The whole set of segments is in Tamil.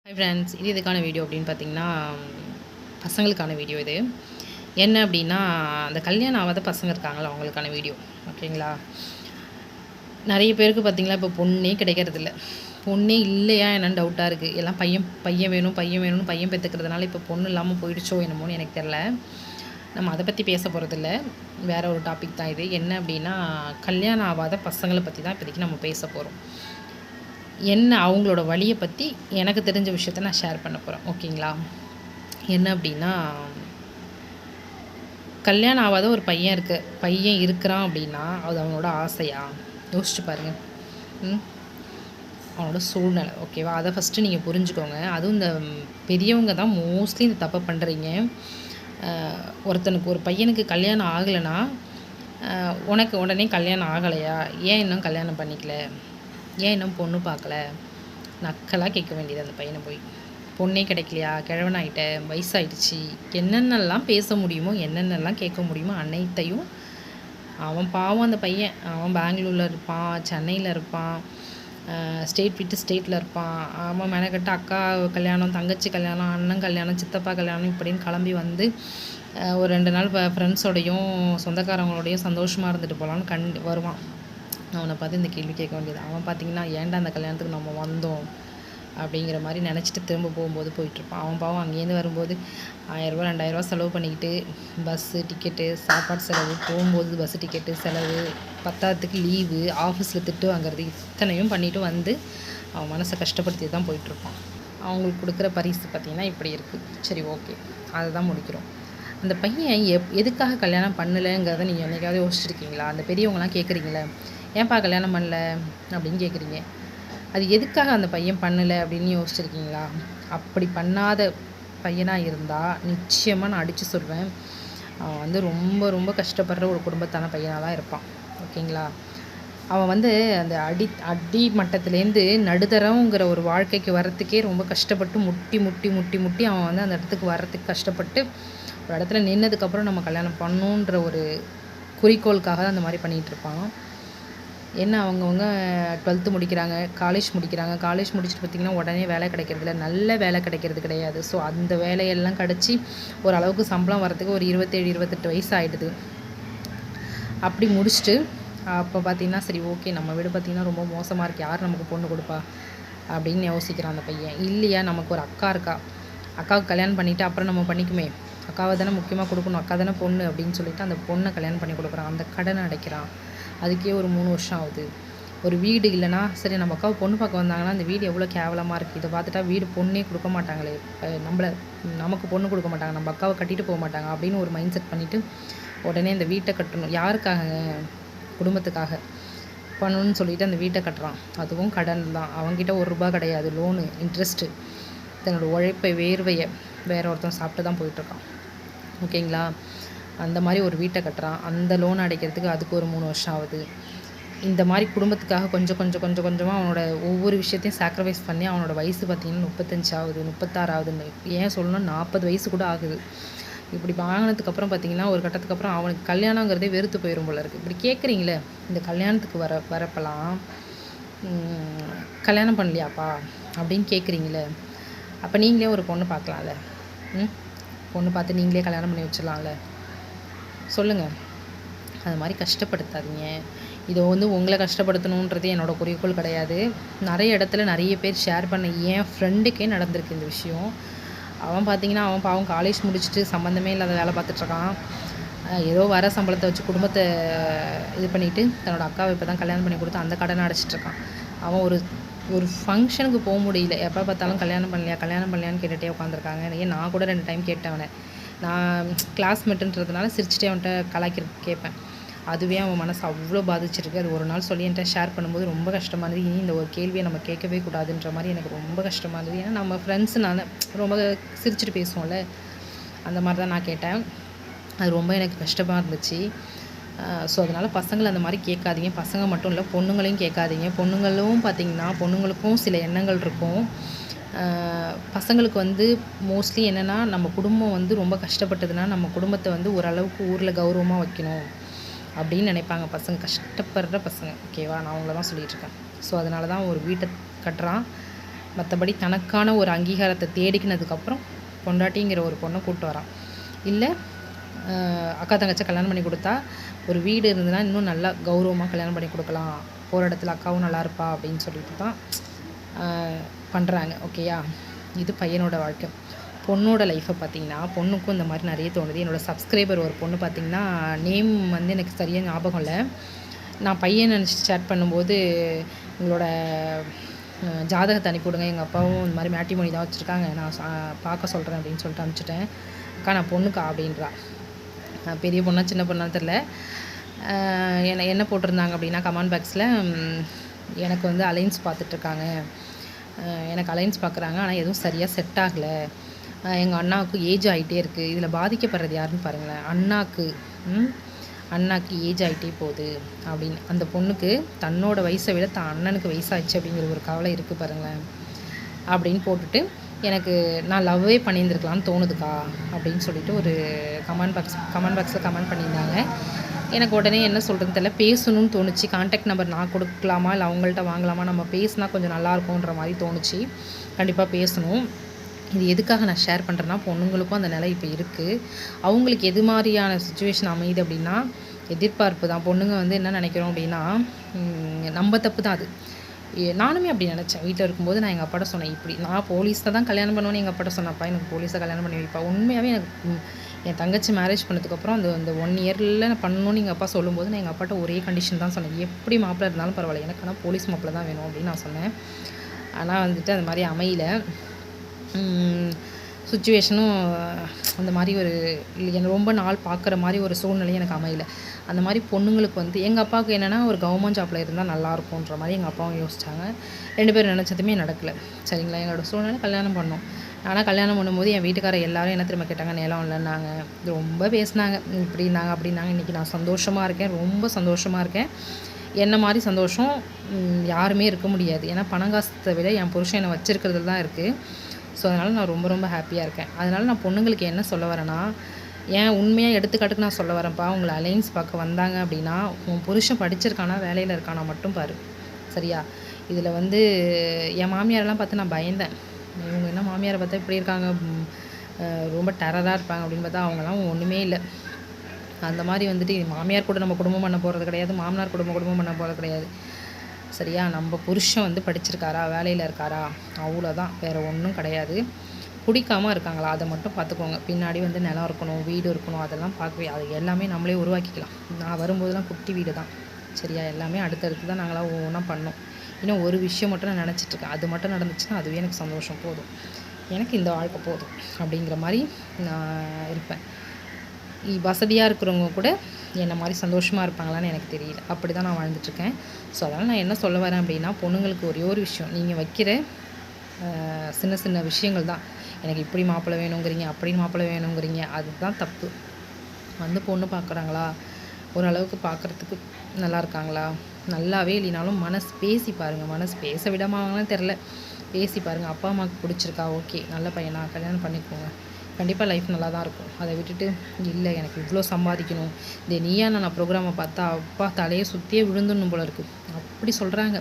ஹை ஃப்ரெண்ட்ஸ், இதுக்கான வீடியோ அப்படின்னு பார்த்தீங்கன்னா, பசங்களுக்கான வீடியோ இது. என்ன அப்படின்னா, அந்த கல்யாணம் ஆகாத பசங்க இருக்காங்களா அவங்களுக்கான வீடியோ. ஓகேங்களா? நிறைய பேருக்கு பார்த்தீங்களா, இப்போ பொண்ணே கிடைக்கிறதில்ல. பொண்ணே இல்லையா என்னன்னு டவுட்டாக இருக்குது. எல்லாம் பையன் பையன் வேணும் பையன் வேணும்னு பையன் பெற்றுக்கிறதுனால இப்போ பொண்ணு இல்லாமல் போயிடுச்சோ என்னமோன்னு எனக்கு தெரில. நம்ம அதை பற்றி பேச போகிறதில்ல. வேறு ஒரு டாபிக் தான் இது. என்ன அப்படின்னா, கல்யாணம் ஆகாத பசங்களை பற்றி தான் இப்போதைக்கு நம்ம பேச போகிறோம். என்ன அவங்களோட வழியை பற்றி எனக்கு தெரிஞ்ச விஷயத்த நான் ஷேர் பண்ண போகிறேன். ஓகேங்களா? என்ன அப்படின்னா, கல்யாணம் ஆகாத ஒரு பையன் இருக்கிறான் அப்படின்னா அது அவனோட ஆசையா? யோசிச்சு பாருங்கள். அவனோட சூழ்நிலை. ஓகேவா? அதை ஃபஸ்ட்டு நீங்கள் புரிஞ்சுக்கோங்க. அதுவும் இந்த பெரியவங்க தான் மோஸ்ட்லி இந்த தப்பை பண்ணுறீங்க. ஒருத்தனுக்கு ஒரு பையனுக்கு கல்யாணம் ஆகலைன்னா, உனக்கு உடனே கல்யாணம் ஆகலையா, ஏன் இன்னும் கல்யாணம் பண்ணிக்கல, ஏன் இன்னும் பொண்ணு பார்க்கல, நக்கலாக கேட்க வேண்டியது அந்த பையனை போய். பொண்ணே கிடைக்கலையா, கிழவனாயிட்ட, வயசாயிடுச்சு, என்னென்னலாம் பேச முடியுமோ என்னென்னலாம் கேட்க முடியுமோ அனைத்தையும். அவன் பாவம் அந்த பையன். அவன் பெங்களூரில் இருப்பான், சென்னையில் இருப்பான், ஸ்டேட் விட்டு ஸ்டேட்டில் இருப்பான். அவன் மெனக்கட்டு அக்கா கல்யாணம், தங்கச்சி கல்யாணம், அண்ணன் கல்யாணம், சித்தப்பா கல்யாணம் இப்படின்னு கிளம்பி வந்து ஒரு 2 நாள் ஃப்ரெண்ட்ஸோடையும் சொந்தக்காரங்களோடையும் சந்தோஷமாக இருந்துட்டு போகலான்னு வருவான். அவனை பார்த்து இந்த கேள்வி கேட்க வேண்டியது. அவன் பார்த்திங்கன்னா, ஏன்டா அந்த கல்யாணத்துக்கு நம்ம வந்தோம் அப்படிங்கிற மாதிரி நினச்சிட்டு திரும்ப போகும்போது போயிட்டுருப்பான். அவன் பாவம் அங்கேருந்து வரும்போது 1000 2000 செலவு பண்ணிக்கிட்டு, பஸ்ஸு டிக்கெட்டு, சாப்பாடு செலவு, போகும்போது பஸ்ஸு டிக்கெட்டு செலவு, பத்தாததுக்கு லீவு, ஆஃபீஸில் திட்டு வாங்குறது, இத்தனையும் பண்ணிவிட்டு வந்து அவன் மனசை கஷ்டப்படுத்தி தான் போயிட்டுருப்பான். அவங்களுக்கு கொடுக்குற பரிசு பார்த்திங்கன்னா இப்படி இருக்குது. சரி, ஓகே, அதை தான் முடிக்கிறோம். அந்த பையன் எதுக்காக கல்யாணம் பண்ணலைங்கிறத நீங்கள் என்னைக்காவது யோசிச்சுருக்கீங்களா? அந்த பெரியவங்களாம் கேட்குறீங்களே, ஏன்ப்பா கல்யாணம் பண்ணல அப்படின்னு கேட்குறீங்க. அது எதுக்காக அந்த பையன் பண்ணலை அப்படின்னு யோசிச்சுருக்கீங்களா? அப்படி பண்ணாத பையனாக இருந்தால் நிச்சயமாக நான் அடித்து சொல்வேன், அவன் வந்து ரொம்ப ரொம்ப கஷ்டப்படுற ஒரு குடும்பத்தான பையனாக தான் இருப்பான். ஓகேங்களா? அவன் வந்து அந்த அடி மட்டத்துலேருந்து நடுத்தரங்கிற ஒரு வாழ்க்கைக்கு வர்றதுக்கே ரொம்ப கஷ்டப்பட்டு முட்டி முட்டி முட்டி முட்டி அவன் வந்து அந்த இடத்துக்கு வர்றதுக்கு கஷ்டப்பட்டு ஒரு இடத்துல நின்னதுக்கப்புறம் நம்ம கல்யாணம் பண்ணணுன்ற ஒரு குறிக்கோளுக்காக தான் அந்த மாதிரி பண்ணிகிட்ருப்பான். என்ன அவங்கவுங்க 12th முடிக்கிறாங்க, காலேஜ் முடிக்கிறாங்க. காலேஜ் முடிச்சுட்டு பார்த்திங்கன்னா உடனே வேலை கிடைக்கிறதில்ல, நல்ல வேலை கிடைக்கிறது கிடையாது. ஸோ அந்த வேலையெல்லாம் கிடச்சி ஓரளவுக்கு சம்பளம் வரத்துக்கு ஒரு 27 28 வயசு ஆகிடுது. அப்படி முடிச்சுட்டு அப்போ பார்த்திங்கன்னா, சரி ஓகே, நம்ம வீடு பார்த்திங்கன்னா ரொம்ப மோசமாக இருக்குது, யார் நமக்கு பொண்ணு கொடுப்பா அப்படின்னு யோசிக்கிறான் அந்த பையன். இல்லையா, நமக்கு ஒரு அக்கா இருக்கா, அக்காவுக்கு கல்யாணம் பண்ணிவிட்டு அப்புறம் நம்ம பண்ணிக்குமே, அக்காவை தானே முக்கியமாக கொடுக்கணும், அக்கா தானே பொண்ணு அப்படின்னு சொல்லிட்டு அந்த பொண்ணை கல்யாணம் பண்ணி கொடுக்குறான். அந்த கடனை அடைக்கிறான். அதுக்கே ஒரு 3 வருஷம் ஆகுது. ஒரு வீடு இல்லைனா, சரி நம்ம அக்காவை பொண்ணு பார்க்க வந்தாங்கன்னா அந்த வீடு எவ்வளோ கேவலமாக இருக்குது, இதை பார்த்துட்டா வீடு பொண்ணே கொடுக்க மாட்டாங்களே, நமக்கு பொண்ணு கொடுக்க மாட்டாங்க, நம்ம அக்காவை கட்டிட்டு போக மாட்டாங்க அப்படின்னு ஒரு மைண்ட் செட் பண்ணிவிட்டு உடனே அந்த வீட்டை கட்டணும். யாருக்காக? குடும்பத்துக்காக பண்ணணும்னு சொல்லிட்டு அந்த வீட்டை கட்டுறான். அதுவும் கடன் தான். அவங்ககிட்ட ₹1 கிடையாது, லோனு, இன்ட்ரெஸ்ட்டு. தன்னோட உழைப்பை வேர்வையை வேற ஒருத்தன் சாப்பிட்டு தான் போயிட்டுருக்கான். ஓகேங்களா? அந்த மாதிரி ஒரு வீட்டை கட்டுறான். அந்த லோன் அடைக்கிறதுக்கு அதுக்கு ஒரு 3 வருஷம் ஆகுது. இந்த மாதிரி குடும்பத்துக்காக கொஞ்சமாக அவனோட ஒவ்வொரு விஷயத்தையும் சாக்ரிஃபைஸ் பண்ணி அவனோட வயசு பார்த்திங்கன்னா 35 ஆகுது, 36 ஆகுதுன்னு, ஏன் சொல்லணும்னா 40 வயசு கூட ஆகுது. இப்படி வாங்கினதுக்கப்புறம் பார்த்திங்கன்னா ஒரு கட்டத்துக்கு அப்புறம் அவனுக்கு கல்யாணங்கிறதே வெறுத்து போயிடும் போல இருக்குது. இப்படி கேட்குறீங்களே, இந்த கல்யாணத்துக்கு வரப்பெல்லாம் கல்யாணம் பண்ணலையாப்பா அப்படின்னு கேட்குறீங்களே, அப்போ நீங்களே ஒரு பொண்ணு பார்க்கலாம்ல, பொண்ணு பார்த்து நீங்களே கல்யாணம் பண்ணி வச்சிடலாம்ல, சொல்லுங்கள். அது மாதிரி கஷ்டப்படுத்தாதீங்க. இதை வந்து உங்களை கஷ்டப்படுத்தணுன்றது என்னோடய குறிக்கோள் கிடையாது. நிறைய இடத்துல நிறைய பேர் ஷேர் பண்ண என் ஃப்ரெண்டுக்கே நடந்திருக்கு இந்த விஷயம். அவன் பார்த்திங்கன்னா, அவன் பாவம் காலேஜ் முடிச்சுட்டு சம்மந்தமே இல்லாத வேலை பார்த்துட்ருக்கான். ஏதோ வர சம்பளத்தை வச்சு குடும்பத்தை இது பண்ணிவிட்டு தன்னோட அக்காவை இப்போ தான் கல்யாணம் பண்ணி கொடுத்து அந்த கடனை அடைச்சிட்ருக்கான். அவன் ஒரு ஃபங்க்ஷனுக்கு போக முடியல, எப்போ பார்த்தாலும் கல்யாணம் பண்ணலையான்னு கேட்டுகிட்டே உட்காந்துருக்காங்க. ஏன் நான் கூட 2 டைம் கேட்டேன் அவனை. நான் கிளாஸ்மேட்டுன்றதுனால சிரிச்சிட்டே அவன்கிட்ட கேட்பேன். அதுவே அவன் மனசு அவ்வளோ பாதிச்சிருக்கு. அது ஒரு நாள் சொல்லி என்கிட்ட ஷேர் பண்ணும்போது ரொம்ப கஷ்டமாக இருந்தது. இனி இந்த ஒரு கேள்வியை நம்ம கேட்கவே கூடாதுன்ற மாதிரி எனக்கு ரொம்ப கஷ்டமாக இருந்தது. ஏன்னா நம்ம ஃப்ரெண்ட்ஸுனால ரொம்ப சிரிச்சுட்டு பேசுவோம்ல, அந்த மாதிரி தான் நான் கேட்டேன். அது ரொம்ப எனக்கு கஷ்டமாக இருந்துச்சு. ஸோ அதனால் பசங்களை அந்த மாதிரி கேட்காதீங்க. பசங்க மட்டும் இல்லை, பொண்ணுங்களையும் கேட்காதீங்க. பொண்ணுங்களும் பார்த்திங்கன்னா, பொண்ணுங்களுக்கும் சில எண்ணங்கள் இருக்கும். பசங்களுக்கு வந்து மோஸ்ட்லி என்னென்னா, நம்ம குடும்பம் வந்து ரொம்ப கஷ்டப்பட்டதுன்னா நம்ம குடும்பத்தை வந்து ஓரளவுக்கு ஊரில் கௌரவமாக வைக்கணும் அப்படின்னு நினைப்பாங்க பசங்க, கஷ்டப்படுற பசங்க. ஓகேவா? நான் அவங்கள தான் சொல்லிகிட்ருக்கேன். ஸோ அதனால தான் ஒரு வீட்டை கட்டுறான். மற்றபடி தனக்கான ஒரு அங்கீகாரத்தை தேடிக்கினதுக்கப்புறம் பொண்டாட்டிங்கிற ஒரு பொண்ணை கூப்பிட்டு வரான். இல்லை அக்கா தங்கச்சை கல்யாணம் பண்ணி கொடுத்தா ஒரு வீடு இருந்ததுன்னா இன்னும் நல்லா கௌரவமாக கல்யாணம் பண்ணி கொடுக்கலாம், போகிற இடத்துல அக்காவும் நல்லா இருப்பா அப்படின்னு சொல்லிட்டு தான் பண்ணுறாங்க. ஓகேயா, இது பையனோட வாழ்க்கை. பொண்ணோட லைஃப்பை பார்த்திங்கன்னா பொண்ணுக்கும் இந்த மாதிரி நிறைய தோணுது. என்னோடய சப்ஸ்கிரைபர் ஒரு பொண்ணு பார்த்திங்கன்னா நேம் வந்து எனக்கு சரியாக ஞாபகம் இல்லை. நான் பையன் நினச்சி சேட் பண்ணும்போது உங்களோட ஜாதகத்தை அனுப்பிவிடுங்க, எங்கள் அப்பாவும் இந்த மாதிரி மேட்ரிமோனி தான் வச்சுருக்காங்க, நான் பார்க்க சொல்கிறேன் அப்படின்னு சொல்லிட்டு அனுப்பிச்சிட்டேன். அக்கா நான் பொண்ணுக்கா அப்படின்றா. பெரிய பொண்ணா சின்ன பொண்ணா தெரில. என்ன போட்டிருந்தாங்க அப்படின்னா கமெண்ட் பாக்ஸில் எனக்கு வந்து அலைன்ஸ் பார்த்துட்ருக்காங்க, எனக்கு அலைன்ஸ் பார்க்குறாங்க, ஆனால் எதுவும் சரியாக செட் ஆகலை, எங்கள் அண்ணாவுக்கு ஏஜ் ஆகிட்டே இருக்குது. இதில் பாதிக்கப்படுறது யாருன்னு பாருங்களேன், அண்ணாக்கு ஏஜ் ஆகிட்டே போகுது அப்படின்னு. அந்த பொண்ணுக்கு தன்னோட வயசை விட தான் அண்ணனுக்கு வயசாகிடுச்சு அப்படிங்கிற ஒரு கவலை இருக்குது பாருங்களேன் அப்படின்னு போட்டுட்டு, எனக்கு நான் லவ்வே பண்ணியிருந்துருக்கலான்னு தோணுதுக்கா அப்படின்னு சொல்லிட்டு ஒரு கமெண்ட் பாக்ஸில் கமெண்ட் பண்ணியிருந்தாங்க. எனக்கு உடனே என்ன சொல்கிறதுன்னு தெரியல, பேசணும்னு தோணுச்சு. கான்டாக்ட் நம்பர் நான் கொடுக்கலாமா இல்லை அவங்கள்ட்ட வாங்கலாமா, நம்ம பேசினா கொஞ்சம் நல்லாயிருக்கும்ன்ற மாதிரி தோணுச்சு. கண்டிப்பாக பேசணும். இது எதுக்காக நான் ஷேர் பண்ணுறேன்னா, பொண்ணுங்களுக்கும் அந்த நிலை இப்போ இருக்குது. அவங்களுக்கு எது மாதிரியான சுச்சுவேஷன் அமையுது அப்படின்னா எதிர்பார்ப்பு தான். பொண்ணுங்க வந்து என்ன நினைக்கிறோம் அப்படின்னா, நம்ம தப்பு தான் அது. நானுமே அப்படி நினச்சேன். வீட்டில் இருக்கும்போது நான் எங்கள் அப்பாட்ட சொன்னேன், இப்படி நான் போலீஸை தான் கல்யாணம் பண்ணுவேன்னு எங்கள் அப்பாட்ட சொன்னப்பா எனக்கு போலீஸை கல்யாணம் பண்ணி வைப்பா. உண்மையாகவே எனக்கு என் தங்கச்சி மேரேஜ் பண்ணதுக்கப்புறம் அந்த 1 இயரில் நான் பண்ணணும்னு எங்கள் அப்பா சொல்லும்போது நான் எங்கள் அப்பாட்ட ஒரே கண்டிஷன் தான் சொன்னேன், எப்படி மாப்பிள்ளை இருந்தாலும் பரவாயில்ல, எனக்கு ஆனால் போலீஸ் மாப்பிள்ளை தான் வேணும் அப்படின்னு நான் சொன்னேன். ஆனால் வந்துட்டு அது மாதிரி அமையல. சுச்சுவேஷனும் அந்த மாதிரி ஒரு என்னை ரொம்ப நாள் பார்க்குற மாதிரி ஒரு சூழ்நிலையும் எனக்கு அமையல. அந்த மாதிரி பொண்ணுங்களுக்கு வந்து எங்கள் அப்பாவுக்கு என்னென்னா ஒரு கவர்மெண்ட் ஜாப்பில் இருந்தால் நல்லாயிருக்குன்ற மாதிரி எங்கள் அப்பாவும் யோசித்தாங்க. 2 பேரும் நினச்சதுமே நடக்கலை. சரிங்களா, எங்களோட சூழ்நிலை கல்யாணம் பண்ணோம். ஆனால் கல்யாணம் பண்ணும்போது என் வீட்டுக்காரர் எல்லோரும் என்ன திரும்ப கேட்டாங்க, நிலம் இல்லைன்னாங்க, ரொம்ப பேசினாங்க, இப்படின்னாங்க அப்படின்னாங்க. இன்றைக்கி நான் சந்தோஷமாக இருக்கேன், ரொம்ப சந்தோஷமாக இருக்கேன். என்ன மாதிரி சந்தோஷம் யாருமே இருக்க முடியாது. ஏன்னா பணங்காசத்தை விட என் புருஷன் என்னை வச்சுருக்கிறது தான் இருக்குது. ஸோ அதனால் நான் ரொம்ப ரொம்ப ஹாப்பியாக இருக்கேன். அதனால் நான் பொண்ணுங்களுக்கு என்ன சொல்ல வரேன்னா, ஏன் உண்மையாக எடுத்துக்காட்டுக்கு நான் சொல்ல வரேன்ப்பா, உங்களை அலைன்ஸ் பார்க்க வந்தாங்க அப்படின்னா உன் புருஷன் படிச்சிருக்கானா வேலையில் இருக்கானா மட்டும் பாரு. சரியா, இதில் வந்து என் மாமியாரெல்லாம் பார்த்து நான் பயந்தேன். இவங்க என்ன மாமியாரை பார்த்தா இப்படி இருக்காங்க, ரொம்ப டெரராக இருப்பாங்க அப்படின்னு பார்த்தா அவங்களாம் ஒன்றுமே இல்லை. அந்த மாதிரி வந்துட்டு மாமியார் கூட நம்ம குடும்பம் பண்ண போகிறது கிடையாது, மாமனார் குடும்பம் பண்ண போகிறது கிடையாது. சரியா, நம்ம புருஷன் வந்து படிச்சிருக்காரா வேலையில் இருக்காரா அவ்வளோதான், வேறு ஒன்றும் கிடையாது. பிடிக்காமல் இருக்காங்களா அதை மட்டும் பார்த்துக்கோங்க. பின்னாடி வந்து நிலம் இருக்கணும், வீடு இருக்கணும், அதெல்லாம் பார்க்கவே அது எல்லாமே நம்மளே உருவாக்கிக்கலாம். நான் வரும்போதெல்லாம் குட்டி வீடு தான். சரியா, எல்லாமே அடுத்தடுத்து தான் நாங்களாம் ஒவ்வொன்றா பண்ணோம். இன்னும் ஒரு விஷயம் மட்டும் நான் நினச்சிட்ருக்கேன், அது மட்டும் நடந்துச்சுன்னா அதுவே எனக்கு சந்தோஷம், போதும், எனக்கு இந்த வாழ்க்கை போதும் அப்படிங்கிற மாதிரி நான் இருப்பேன். வசதியாக இருக்கிறவங்க கூட என்ன மாதிரி சந்தோஷமாக இருப்பாங்களான்னு எனக்கு தெரியல. அப்படி தான் நான் வாழ்ந்துட்டுருக்கேன். ஸோ அதனால் நான் என்ன சொல்ல வரேன் அப்படின்னா, பொண்ணுங்களுக்கு ஒரே ஒரு விஷயம், நீங்கள் வைக்கிற சின்ன சின்ன விஷயங்கள் தான், எனக்கு இப்படி மாப்பிள்ளை வேணுங்கிறீங்க, அப்படி மாப்பிள்ளை வேணுங்கிறீங்க, அதுதான் தப்பு. வந்து பொண்ணு பார்க்குறாங்களா, ஓரளவுக்கு பார்க்குறதுக்கு நல்லா இருக்காங்களா, நல்லாவே இல்லைனாலும் மனசு பேசி பாருங்கள். மனசு பேச விடமாங்கன்னு தெரில, பேசி பாருங்கள். அப்பா அம்மாவுக்கு பிடிச்சிருக்கா, ஓகே நல்ல பையனா, கல்யாணம் பண்ணிக்கோங்க, கண்டிப்பாக லைஃப் நல்லா தான் இருக்கும். அதை விட்டுட்டு இல்லை எனக்கு இவ்வளோ சம்பாதிக்கணும், இந்த நீயா நான் ப்ரோக்ராமை பார்த்தா அப்பா தலையை சுற்றியே விழுந்துடணும் போல இருக்குது, அப்படி சொல்கிறாங்க.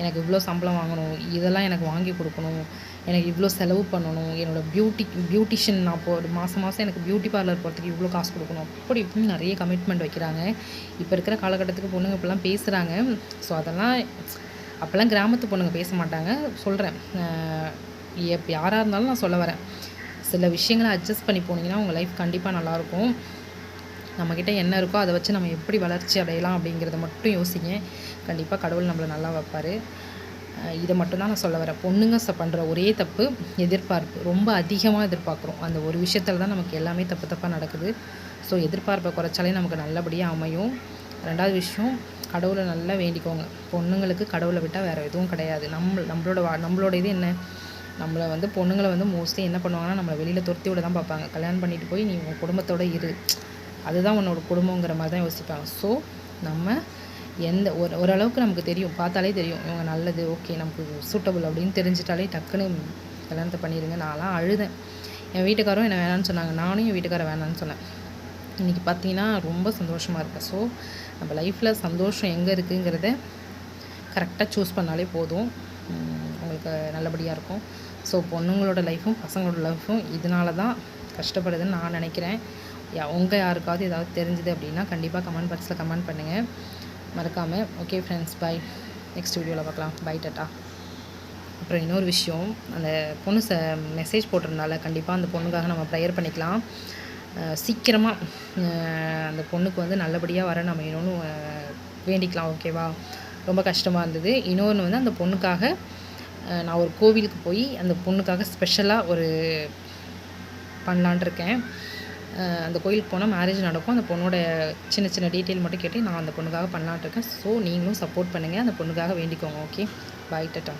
எனக்கு இவ்வளோ சம்பளம் வாங்கணும், இதெல்லாம் எனக்கு வாங்கி கொடுக்கணும், எனக்கு இவ்வளோ செலவு பண்ணணும், என்னோடய பியூட்டிஷியன் நான் மாதம் எனக்கு பியூட்டி பார்லர் போகிறதுக்கு இவ்வளோ காசு கொடுக்கணும், அப்படி இப்படின்னு நிறைய கமிட்மெண்ட் வைக்கிறாங்க. இப்போ இருக்கிற காலகட்டத்துக்கு பொண்ணுங்க இப்படிலாம் பேசுகிறாங்க. ஸோ அதெல்லாம் அப்போல்லாம் கிராமத்து பொண்ணுங்க பேச மாட்டாங்க. சொல்கிறேன், யாராக இருந்தாலும் நான் சொல்ல வரேன், சில விஷயங்களை அட்ஜஸ்ட் பண்ணி போனீங்கன்னா உங்கள் லைஃப் கண்டிப்பாக நல்லாயிருக்கும். நம்மக்கிட்ட என்ன இருக்கோ அதை வச்சு நம்ம எப்படி வளர்ச்சி அடையலாம் அப்படிங்கிறத மட்டும் யோசிங்க. கண்டிப்பாக கடவுள் நம்மளை நல்லா வைப்பார். இதை மட்டும்தான் நான் சொல்ல வரேன். பொண்ணுங்க பண்ணுற ஒரே தப்பு எதிர்பார்ப்பு, ரொம்ப அதிகமாக எதிர்பார்க்குறோம். அந்த ஒரு விஷயத்தில் தான் நமக்கு எல்லாமே தப்பாக நடக்குது. ஸோ எதிர்பார்ப்பை குறைச்சாலே நமக்கு நல்லபடியாக அமையும். 2வது விஷயம், கடவுளை நல்லா வேண்டிக்கோங்க. பொண்ணுங்களுக்கு கடவுளை விட்டால் வேறு எதுவும் கிடையாது. நம்மளோட இது என்ன, நம்மளை வந்து பொண்ணுங்களை வந்து மோஸ்ட்லி என்ன பண்ணுவாங்கன்னா நம்மளை வெளியில் துரத்தி விட தான் பார்ப்பாங்க. கல்யாணம் பண்ணிட்டு போய் நீ உங்கள் குடும்பத்தோடு இரு, அதுதான் உன்னோட குடும்பங்கிற மாதிரி தான் யோசிப்பாங்க. ஸோ நம்ம ஓரளவுக்கு நமக்கு தெரியும், பார்த்தாலே தெரியும் இவங்க நல்லது, ஓகே நமக்கு சூட்டபுள் அப்படின்னு தெரிஞ்சிட்டாலே டக்குன்னு கல்யாணத்தை பண்ணிடுங்க. நான்லாம் அழுதேன். என் வீட்டுக்காரும் என்னை வேணான்னு சொன்னாங்க, நானும் என் வீட்டுக்காரை வேணான்னு சொன்னேன். இன்றைக்கி பார்த்தீங்கன்னா ரொம்ப சந்தோஷமாக இருக்கேன். ஸோ நம்ம லைஃப்பில் சந்தோஷம் எங்கே இருக்குங்கிறத கரெக்டாக சூஸ் பண்ணாலே போதும். உங்களுக்கு நல்லபடியாக இருக்கும். ஸோ பொண்ணுங்களோட லைஃப்பும் பசங்களோட லைஃப்பும் இதனால தான் கஷ்டப்படுதுன்னு நான் நினைக்கிறேன். உங்கள் யாருக்காவது ஏதாவது தெரிஞ்சுது அப்படின்னா கண்டிப்பாக கமெண்ட் பாக்ஸில் கமெண்ட் பண்ணுங்கள் மறக்காமல். ஓகே ஃப்ரெண்ட்ஸ், பாய். நெக்ஸ்ட் வீடியோவில் பார்க்கலாம். Bye, tata. அப்புறம் இன்னொரு விஷயம், அந்த பொண்ணு மெசேஜ் போட்டிருந்தால கண்டிப்பாக அந்த பொண்ணுக்காக நம்ம ப்ரேயர் பண்ணிக்கலாம். சீக்கிரமாக அந்த பொண்ணுக்கு வந்து நல்லபடியாக வர நம்ம இன்னொன்று வேண்டிக்கலாம். ஓகேவா? ரொம்ப கஷ்டமாக இருந்தது. இன்னொன்று வந்து அந்த பொண்ணுக்காக நான் ஒரு கோவிலுக்கு போய் அந்த பொண்ணுக்காக ஸ்பெஷலாக ஒரு பண்ணலான் இருக்கேன். அந்த கோயிலுக்கு போனால் மேரேஜ் நடக்கும். அந்த பொண்ணோட சின்ன சின்ன டீட்டெயில் மட்டும் கேட்டு நான் அந்த பொண்ணுக்காக பண்ணலான்ட்டு இருக்கேன். ஸோ நீங்களும் சப்போர்ட் பண்ணுங்கள், அந்த பொண்ணுக்காக வேண்டிக்கோங்க. ஓகே, பாய், டாட்டா.